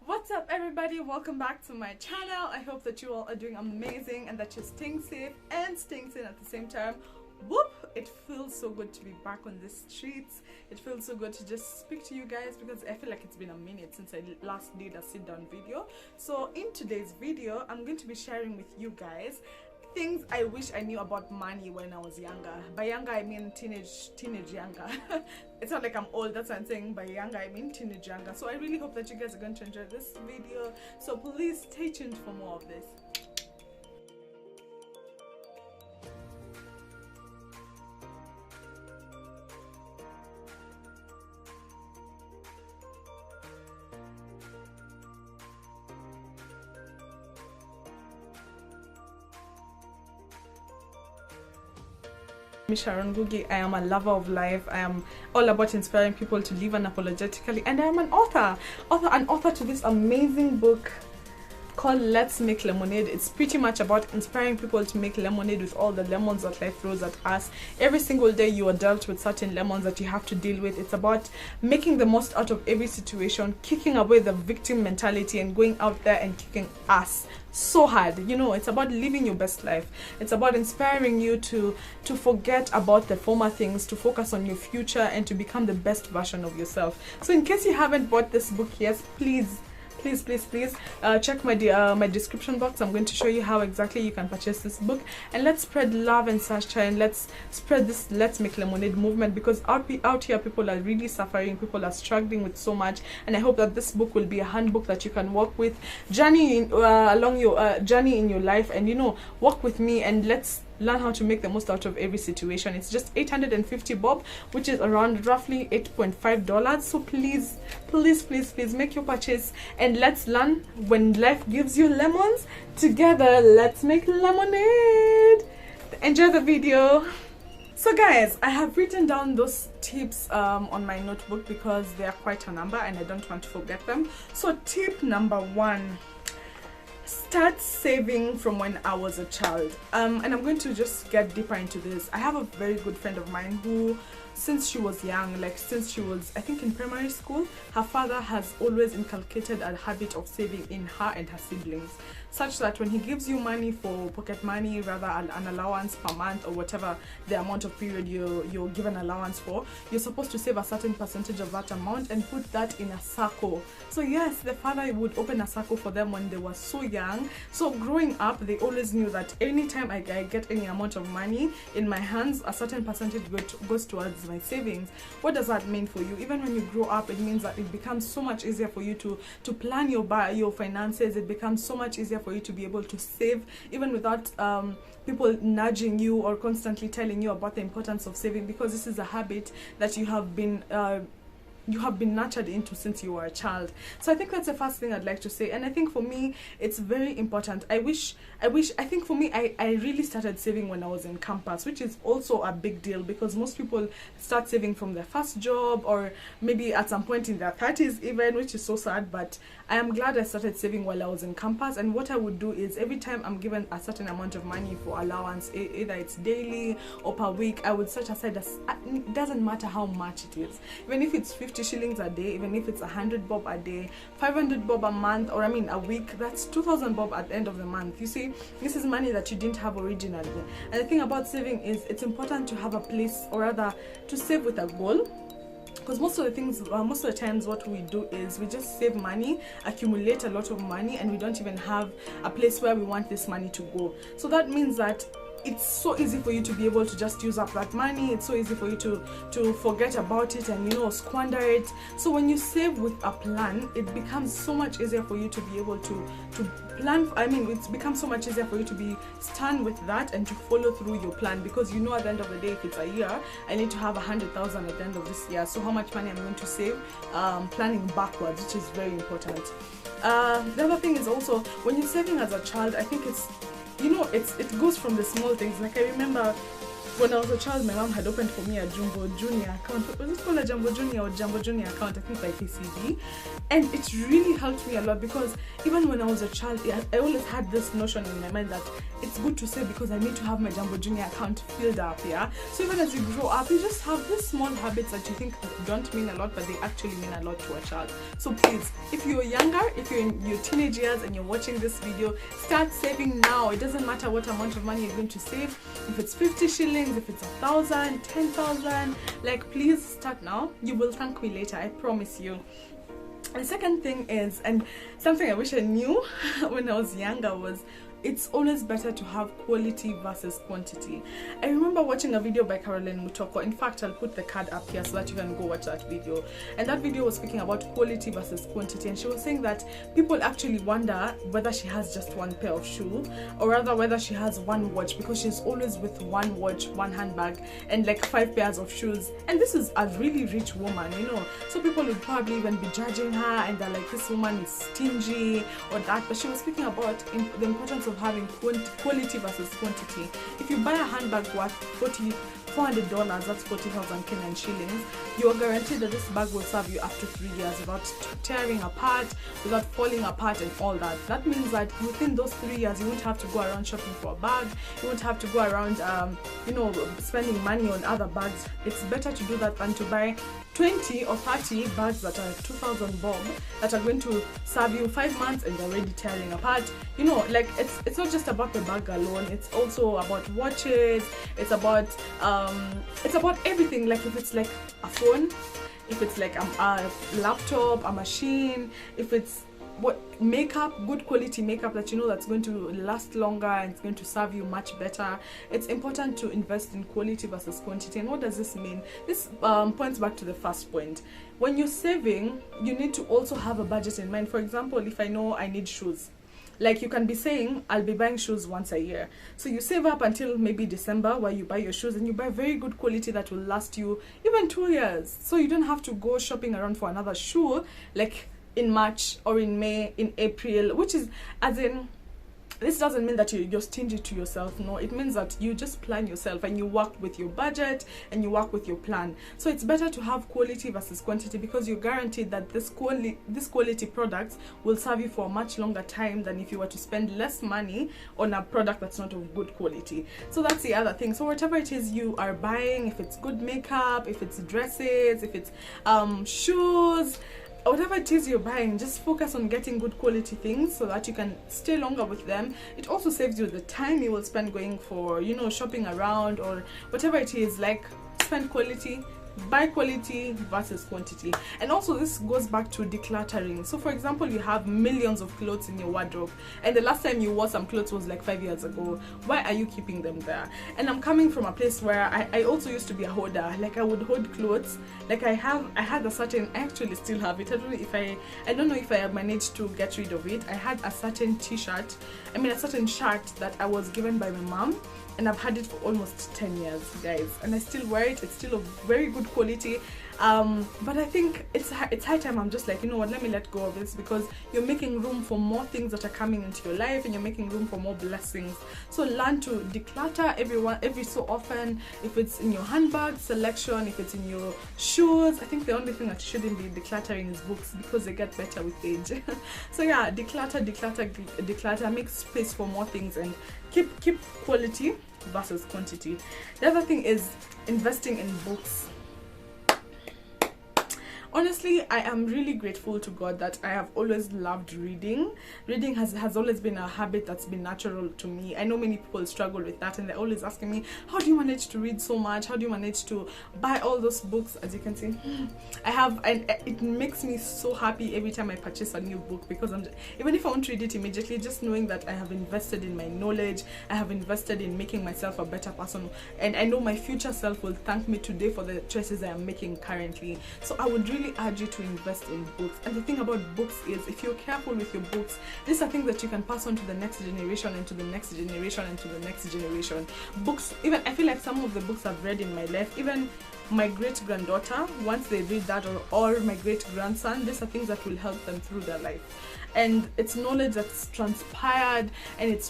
What's up everybody, welcome back to my channel. I hope that you all are doing amazing and that you're staying safe and staying sane at the same time. Whoop! It feels so good to be back on the streets. It feels so good to just speak to you guys because I feel like it's been a minute since I last did a sit-down video. So in today's video, I'm going to be sharing with you guys things I wish I knew about money when I was younger. By younger I mean teenage younger. It's not like I'm old, that's what I'm saying. By younger I mean teenage younger. So I really hope that you guys are going to enjoy this video. So please stay tuned for more of this. I'm Sharon Ngugi. I am a lover of life. I am all about inspiring people to live unapologetically, and I am an author to this amazing book called Let's Make Lemonade. It's pretty much about inspiring people to make lemonade with all the lemons that life throws at us. Every single day you are dealt with certain lemons that you have to deal with. It's about making the most out of every situation, kicking away the victim mentality and going out there and kicking ass so hard. You know, it's about living your best life. It's about inspiring you to forget about the former things, to focus on your future and to become the best version of yourself. So in case you haven't bought this book yet, please check my description box. I'm going to show you how exactly you can purchase this book, and let's spread love and sunshine. Let's spread this Let's Make Lemonade movement, because out here people are really suffering, people are struggling with so much, and I hope that this book will be a handbook that you can walk with, journey along your journey in your life, and you know, walk with me and let's learn how to make the most out of every situation. It's just 850 bob, which is around roughly $8.5. So please make your purchase and let's learn. When life gives you lemons, together let's make lemonade. Enjoy the video. So guys, I have written down those tips on my notebook because they are quite a number and I don't want to forget them. So tip number 1: start saving from when I was a child. And I'm going to just get deeper into this. I have a very good friend of mine who, since she was young, like since she was, I think, in primary school, her father has always inculcated a habit of saving in her and her siblings, such that when he gives you money for pocket money, rather an allowance per month or whatever the amount of period you're given allowance for, you're supposed to save a certain percentage of that amount and put that in a circle. So yes, the father would open a circle for them when they were so young. So growing up, they always knew that anytime I get any amount of money in my hands, a certain percentage goes towards my savings. What does that mean for you? Even when you grow up, it means that it becomes so much easier for you to plan your finances. It becomes so much easier for you to be able to save, even without people nudging you or constantly telling you about the importance of saving, because this is a habit that you have been nurtured into since you were a child. So I think that's the first thing I'd like to say, and I think for me it's very important. I think for me, I really started saving when I was in campus, which is also a big deal because most people start saving from their first job or maybe at some point in their 30s even, which is so sad. But I am glad I started saving while I was in campus, and what I would do is every time I'm given a certain amount of money for allowance, either it's daily or per week, I would set aside it doesn't matter how much it is, even if it's 50 shillings a day, even if it's 100 bob a day, 500 bob a month, or I mean a week, that's 2,000 bob at the end of the month. You see, this is money that you didn't have originally. And the thing about saving is it's important to have a place, or rather to save with a goal. Because most of the times what we do is we just save money, accumulate a lot of money, and we don't even have a place where we want this money to go. So that means that it's so easy for you to be able to just use up that money. It's so easy for you to forget about it and, you know, squander it. So when you save with a plan, it becomes so much easier for you to be able to plan. I mean, it becomes so much easier for you to be stand with that and to follow through your plan, because you know at the end of the day, if it's a year, I need to have 100,000 at the end of this year. So how much money I'm going to save, planning backwards, which is very important. The other thing is also, when you're saving as a child, I think it's, you know, it goes from the small things. Like I remember when I was a child, my mom had opened for me a Jumbo Junior account. Was it called a Jumbo Junior or Jumbo Junior account? I think by KCB. And it really helped me a lot, because even when I was a child, I always had this notion in my mind that it's good to save because I need to have my Jumbo Junior account filled up, yeah? So even as you grow up, you just have these small habits that you think don't mean a lot, but they actually mean a lot to a child. So please, if you're younger, if you're in your teenage years and you're watching this video, start saving now. It doesn't matter what amount of money you're going to save. If it's 50 shillings, if it's 1,000, 10,000, like, please start now. You will thank me later, I promise you. The second thing is, and something I wish I knew when I was younger, was it's always better to have quality versus quantity. I remember watching a video by Caroline Mutoko. In fact, I'll put the card up here so that you can go watch that video. And that video was speaking about quality versus quantity, and she was saying that people actually wonder whether she has just one pair of shoes, or rather whether she has one watch, because she's always with one watch, one handbag, and like 5 pairs of shoes. And this is a really rich woman, you know, so people would probably even be judging her, and they're like, this woman is stingy or that. But she was speaking about the importance of having quality versus quantity. If you buy a handbag worth $400, that's 40,000 Kenyan shillings, you are guaranteed that this bag will serve you up to 3 years without tearing apart, without falling apart and all that. That means that within those 3 years, you won't have to go around shopping for a bag, you won't have to go around you know, spending money on other bags. It's better to do that than to buy 20 or 30 bags that are 2,000 bob that are going to serve you 5 months and they're already tearing apart. You know, like, it's not just about the bag alone, it's also about watches, it's about everything. Like, if it's like a phone, if it's like a laptop, a machine, if it's makeup, good quality makeup that you know that's going to last longer and it's going to serve you much better. It's important to invest in quality versus quantity. And what does this mean? This points back to the first point. When you're saving, you need to also have a budget in mind. For example, if I know I need shoes, like, you can be saying, I'll be buying shoes once a year. So you save up until maybe December where you buy your shoes, and you buy very good quality that will last you even 2 years. So you don't have to go shopping around for another shoe like in March or in May, in April, which is, as in, this doesn't mean that you're stingy to yourself. No, it means that you just plan yourself and you work with your budget and you work with your plan. So it's better to have quality versus quantity, because you're guaranteed that this quality products will serve you for a much longer time than if you were to spend less money on a product that's not of good quality. So that's the other thing. So whatever it is you are buying, if it's good makeup, if it's dresses, if it's shoes, whatever it is you're buying, just focus on getting good quality things so that you can stay longer with them. It also saves you the time you will spend going for, you know, shopping around or whatever it is. Like, spend quality, buy quality versus quantity. And also this goes back to decluttering. So for example, you have millions of clothes in your wardrobe, and the last time you wore some clothes was like 5 years ago. Why are you keeping them there? And I'm coming from a place where I also used to be a hoarder. Like, I would hoard clothes. Like, I had a certain, I actually still have it. I don't know if I have managed to get rid of it. I had a certain a certain shirt that I was given by my mom, and I've had it for almost 10 years, guys, and I still wear it. It's still of very good quality, but I think it's high time I'm just like, you know what, let me let go of this, because you're making room for more things that are coming into your life, and you're making room for more blessings. So learn to declutter every so often. If it's in your handbag selection, if it's in your shoes, I think the only thing that shouldn't be decluttering is books, because they get better with age. So yeah, declutter, make space for more things, and keep quality versus quantity. The other thing is investing in books. Honestly, I am really grateful to God that I have always loved reading. Reading has always been a habit that's been natural to me. I know many people struggle with that, and they're always asking me, how do you manage to read so much? How do you manage to buy all those books? As you can see, I have, and it makes me so happy every time I purchase a new book, because even if I won't read it immediately, just knowing that I have invested in my knowledge, I have invested in making myself a better person, and I know my future self will thank me today for the choices I am making currently. So I would really urge you to invest in books. And the thing about books is, if you're careful with your books, these are things that you can pass on to the next generation, and to the next generation, and to the next generation. Books, even I feel like some of the books I've read in my life, even my great-granddaughter, once they read that, or my great-grandson, these are things that will help them through their life. And it's knowledge that's transpired, and it's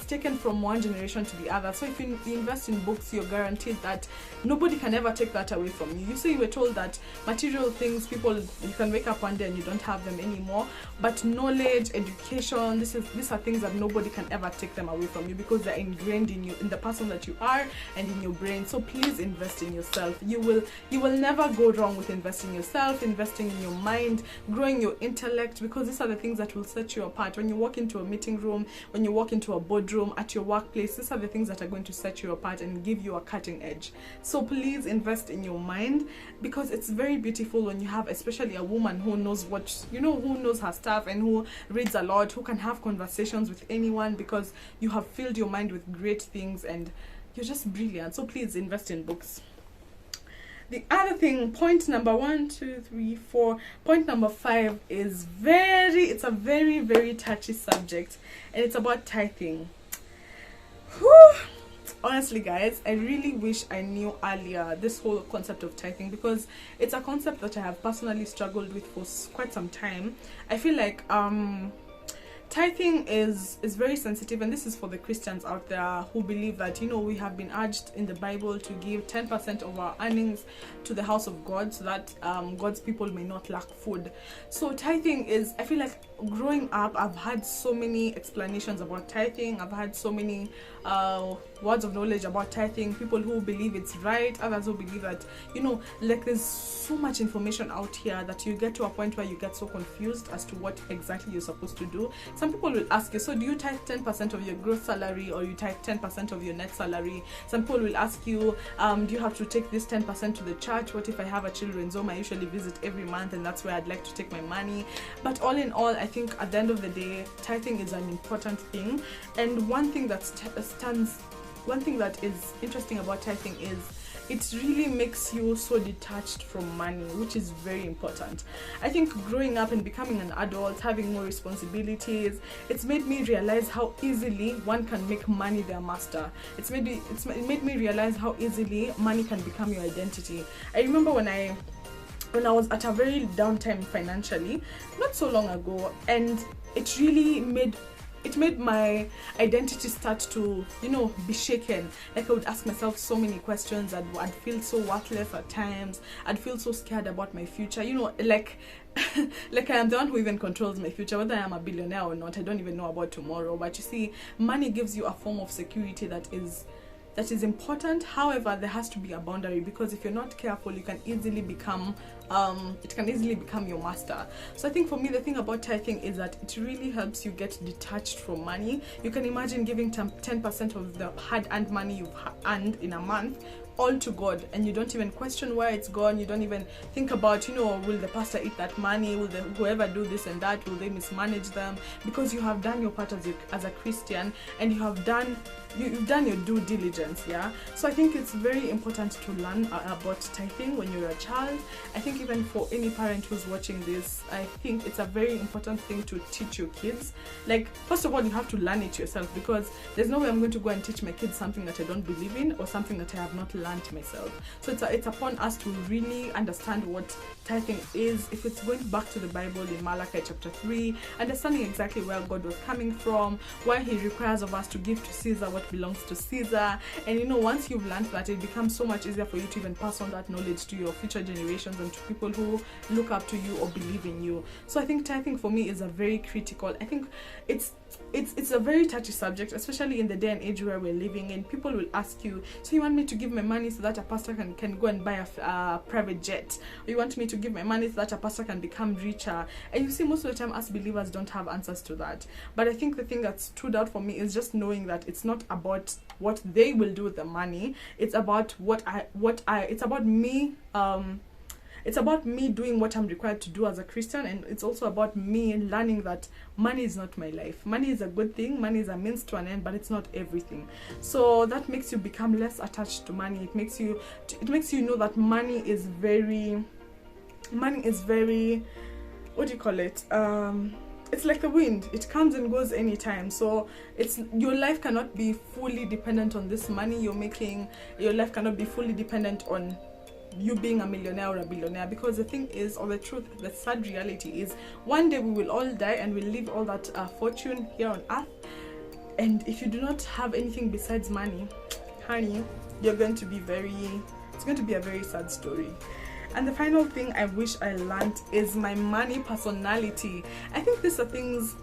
taken from one generation to the other. So if you invest in books, you're guaranteed that nobody can ever take that away from you. You say you were told that material things, people, you can wake up one day and you don't have them anymore, but knowledge, education, these are things that nobody can ever take them away from you, because they're ingrained in you, in the person that you are, and in your brain. So please invest in yourself. You will never go wrong with investing in yourself, investing in your mind, growing your intellect, because these are the things that will set you apart. When you walk into a meeting room, when you walk into a boardroom, at your workplace, these are the things that are going to set you apart and give you a cutting edge. So please invest in your mind, because it's very beautiful when you have, especially a woman who knows who knows her stuff, and who reads a lot, who can have conversations with anyone, because you have filled your mind with great things and you're just brilliant. So please invest in books. The other thing, point number 1, 2, 3, 4, point number 5 is it's a very, very touchy subject, and it's about tithing. Whew. Honestly, guys, I really wish I knew earlier this whole concept of tithing, because it's a concept that I have personally struggled with for quite some time. I feel like tithing is very sensitive, and this is for the Christians out there who believe that, we have been urged in the Bible to give 10% of our earnings to the house of God, so that God's people may not lack food. So tithing is, I feel like, growing up, I've had so many explanations about tithing. I've had so many words of knowledge about tithing, people who believe it's right, others who believe that, like, there's so much information out here that you get to a point where you get so confused as to what exactly you're supposed to do. Some people will ask you, so do you tithe 10% of your gross salary, or you tithe 10% of your net salary? Some people will ask you, do you have to take this 10% to the church? What if I have a children's home I usually visit every month, and that's where I'd like to take my money? But all in all, I think at the end of the day, tithing is an important thing. And one thing that is interesting about tithing is it really makes you so detached from money, which is very important. I think growing up and becoming an adult, having more responsibilities, it's made me realize how easily one can make money their master. It made me realize how easily money can become your identity. I remember when I was at a very down time financially, not so long ago, and it really made my identity start to, be shaken. Like, I would ask myself so many questions, and I'd feel so worthless at times. I'd feel so scared about my future, like I am the one who even controls my future. Whether I am a billionaire or not, I don't even know about tomorrow. But you see, money gives you a form of security that is important. However, there has to be a boundary, because if you're not careful, you can easily become your master. So I think for me, the thing about tithing is that it really helps you get detached from money. You can imagine giving 10% of the hard-earned money you've earned in a month all to God, and you don't even question where it's gone. You don't even think about, will the pastor eat that money? Will whoever do this and that, will they mismanage them? Because you have done your part as a Christian, and you've done your due diligence. So I think it's very important to learn about tithing when you're a child. I think even for any parent who's watching this, I think it's a very important thing to teach your kids. Like, first of all, you have to learn it yourself, because there's no way I'm going to go and teach my kids something that I don't believe in, or something that I have not learned myself. So it's upon us to really understand what tithing is. If it's going back to the Bible in Malachi chapter 3, understanding exactly where God was coming from, why he requires of us to give to Caesar what belongs to Caesar. And once you've learned that, it becomes so much easier for you to even pass on that knowledge to your future generations and to people who look up to you or believe in you. So I think tithing for me is a very critical, I think it's a very touchy subject, especially in the day and age where we're living in. People will ask you, so you want me to give my money so that a pastor can go and buy a private jet? Or you want me to give my money so that a pastor can become richer? And you see, most of the time, us believers don't have answers to that. But I think the thing that stood out for me is just knowing that it's not about what they will do with the money. It's about it's about me. It's about me doing what I'm required to do as a Christian, and it's also about me learning that money is not my life. Money is a good thing, money is a means to an end, but it's not everything. So that makes you become less attached to money. It makes you know that money is very, what do you call it? It's like the wind. It comes and goes anytime. So your life cannot be fully dependent on this money you're making. Your life cannot be fully dependent on you being a millionaire or a billionaire, because the thing is, or the truth, the sad reality is, one day we will all die and we'll leave all that fortune here on earth, and if you do not have anything besides money, honey, you're going to be it's going to be a very sad story. And the final thing I wish I learned is my money personality. I think these are things,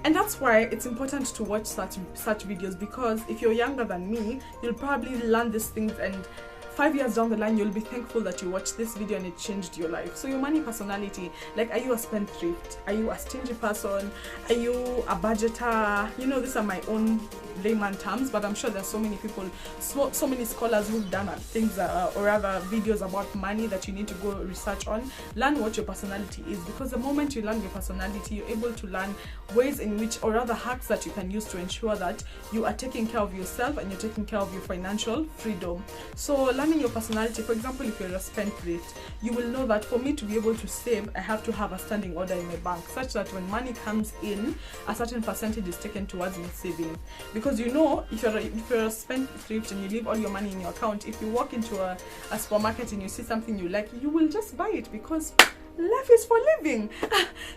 and that's why it's important to watch such videos, because if you're younger than me, you'll probably learn these things, and 5 years down the line, you'll be thankful that you watched this video and it changed your life. So your money personality, like, are you a spendthrift? Are you a stingy person? Are you a budgeter? You know, these are my own layman terms, but I'm sure there's so many people, so many scholars who've done things or rather videos about money that you need to go research on. Learn what your personality is, because the moment you learn your personality, you're able to learn ways in which, or rather hacks that you can use to ensure that you are taking care of yourself and you're taking care of your financial freedom. So learning your personality, for example, if you're a spendthrift, you will know that for me to be able to save, I have to have a standing order in my bank, such that when money comes in, a certain percentage is taken towards my saving. Because you know, if you're a spendthrift and you leave all your money in your account, if you walk into a supermarket and you see something you like, you will just buy it, because life is for living.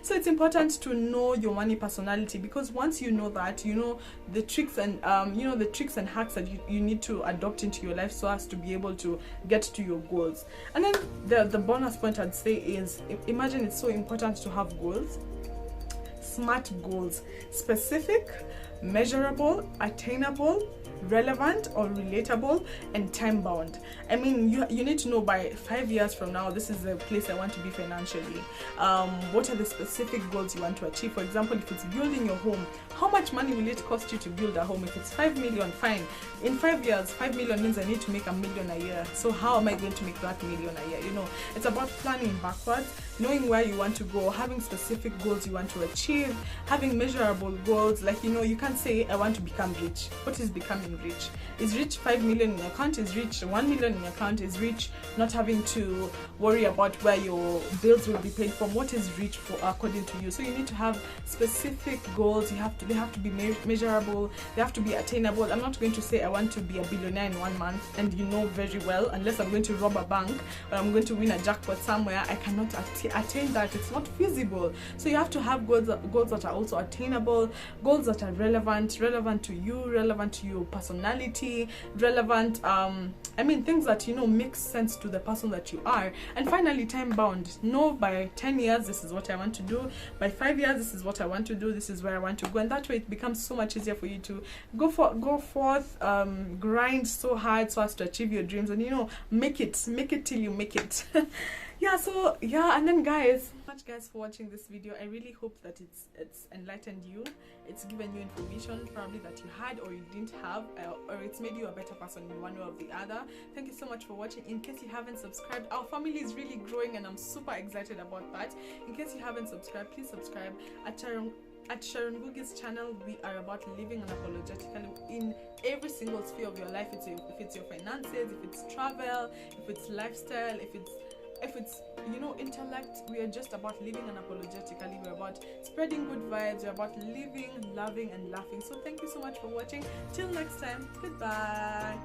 So it's important to know your money personality, because once you know that, you know the tricks and the tricks and hacks that you need to adopt into your life so as to be able to get to your goals. And then the bonus point I'd say is, imagine it's so important to have goals. Smart goals, specific, measurable, attainable, relevant or relatable, and time bound. I mean, you need to know by 5 years from now, this is the place I want to be financially. What are the specific goals you want to achieve? For example, if it's building your home, how much money will it cost you to build a home? If it's 5 million, fine. In 5 years, 5 million means I need to make $1 million a year. So how am I going to make that $1 million a year? You know, it's about planning backwards, knowing where you want to go, having specific goals you want to achieve, having measurable goals. Like, you know, you can't say, I want to become rich. What is becoming rich? Is rich 5 million in your account? Is rich 1 million in your account? Is rich not having to worry about where your bills will be paid from? What is rich for according to you? So you need to have specific goals. They have to be measurable. They have to be attainable. I'm not going to say I want to be a billionaire in 1 month, and you know very well, unless I'm going to rob a bank or I'm going to win a jackpot somewhere, I cannot attain that. It's not feasible. So you have to have goals that are also attainable, goals that are relevant to you, relevant to your personality, relevant things that, you know, make sense to the person that you are. And finally, time bound. No, by 10 years this is what I want to do, by 5 years this is what I want to do, this is where I want to go. And that way it becomes so much easier for you to go forth, grind so hard so as to achieve your dreams, and, you know, make it till you make it. And then guys, thank you guys for watching this video. I really hope that it's enlightened you, it's given you information probably that you had or you didn't have, or it's made you a better person in one way or the other. Thank you so much for watching. In case you haven't subscribed, our family is really growing and I'm super excited about that. In case you haven't subscribed, please subscribe. At Sharon Ngugi's channel, we are about living unapologetically in every single sphere of your life. If it's your finances, if it's travel, if it's lifestyle, if it's you know, intellect. We are just about living unapologetically. We're about spreading good vibes. We're about living, loving, and laughing. So thank you so much for watching. Till next time, goodbye.